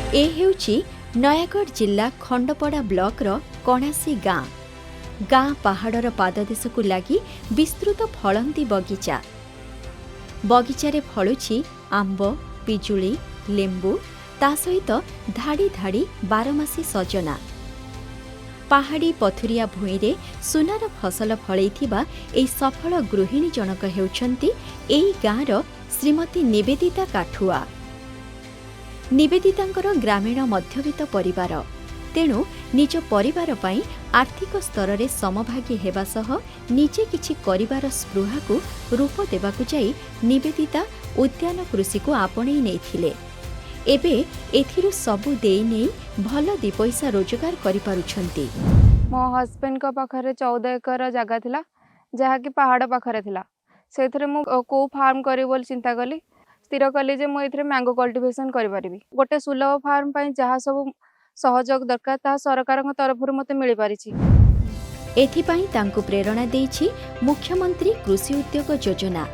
ए हेउची नयागढ़ जिला खंडपड़ा ब्लॉकर कणासी गाँ। गाँ पहाड़र पाददेश को लगी विस्तृत फलंती बगीचा। बगीचारे फलुछि आंब, पिजुली, लेंबू, ता सहित धाड़ी धाड़ी बारमासी सजना। पहाड़ी पथुरिया भूईरे सुनार फसल फलैथिबा एई सफल गृहिणी जनक हेउछन्ति एई गाँर श्रीमती निवेदिता काठुआ। निवेदितांकर ग्रामीण मध्यवित्त परिवार, तेणु निज परिवार पई आर्थिक स्तर रे समभागी हेबा सह निजे किछि करिवार स्पृहा को रूप देबाकु जाई निवेदिता उद्यान कृषि को आपणै नेथिले। एबे एथिरु सबु देई नै भल दी पैसा रोजगार करि पारुछन्ति। मो हस्बैंड का पाखरे 14 एकर जगह थिला, जहा कि पहाड़ पाखरे थिला। सेथरे मु को फार्म करी बोल चिंता कली, स्थिर कली जे मु एथरे मैंगो कल्टीवेशन करि परिबी। गोटे सुलभ फार्म पई जहा सब सहयोग दरकार ता सरकार तरफ मते मिली पारिछि। एथिपाई तांकु प्रेरणा देइछि मुख्यमंत्री कृषि उद्योग योजना।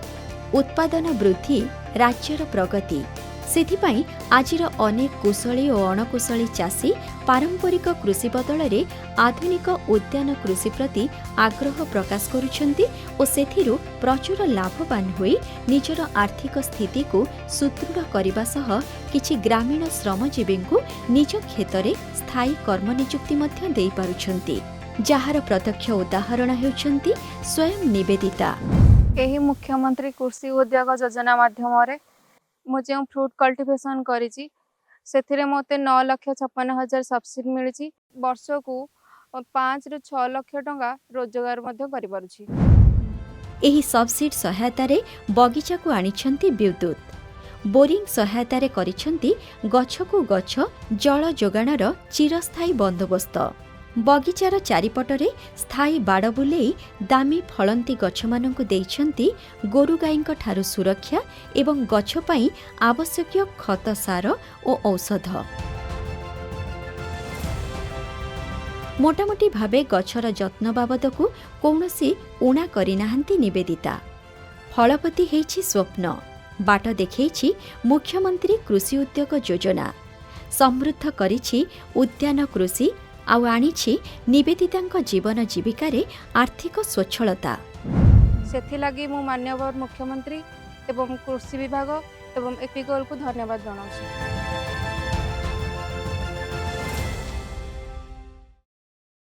उत्पादन वृद्धि राज्यर प्रगति, सेथिपाई आजिर अनेक कुशली और अणकुशली चाषी पारंपरिक कृषि बदल रे आधुनिक उद्यान कृषि प्रति आग्रह प्रकाश करुछन्ति और सेथिरु प्रचुर लाभवान होई निजर आर्थिक स्थिति को सुदृढ़ करबा सह किछि ग्रामीण श्रमजीवी को निज क्षेत्र स्थायी कर्म नियुक्ति मध्य देई पारुछन्ति, जहार प्रत्यक्ष उदाहरण हेउछन्ति स्वयं निवेदिता। एही मुख्यमंत्री कृषि उद्योग योजना माध्यम रे मु जो फ्रूट कल्टीवेशन करिछि सेथिरे मते 9,56,000 सब्सिडी मिलिछि। वर्ष को 5 रु 6 लाख टंका रोजगार मध्य करि पारुछि। एही सब्सिडी सहायता रे बगीचा को आनिछन्ति विद्युत। बोरिंग सहायता रे करिछन्ति गछ को गछ जल जोगाणर चिरस्थायी बंदोबस्त। बगीचार चारिपटरे स्थायी बाड़ बुलेई दामी फलंती गछ मानकु देइछन्ति गोरु गाईंक ठारु सुरक्षा एवं गछ पई आवश्यक खत सार और औषध। मोटामोटी भावे गछर जत्न बाबदकु कौनसी उणा करिनाहांती निवेदिता। फलपति हेइछि स्वप्न, बाट देखैछि मुख्यमंत्री कृषि उद्योग योजना। समृद्ध करिछि उद्यान कृषि आउ आनिछि निवेदितांक जीवन जीविकारे आर्थिक स्वच्छलता। सेथिलागी मु माननीय मुख्यमंत्री एवं कृषि विभाग एवं एपिकल को धन्यवाद जनाउछि।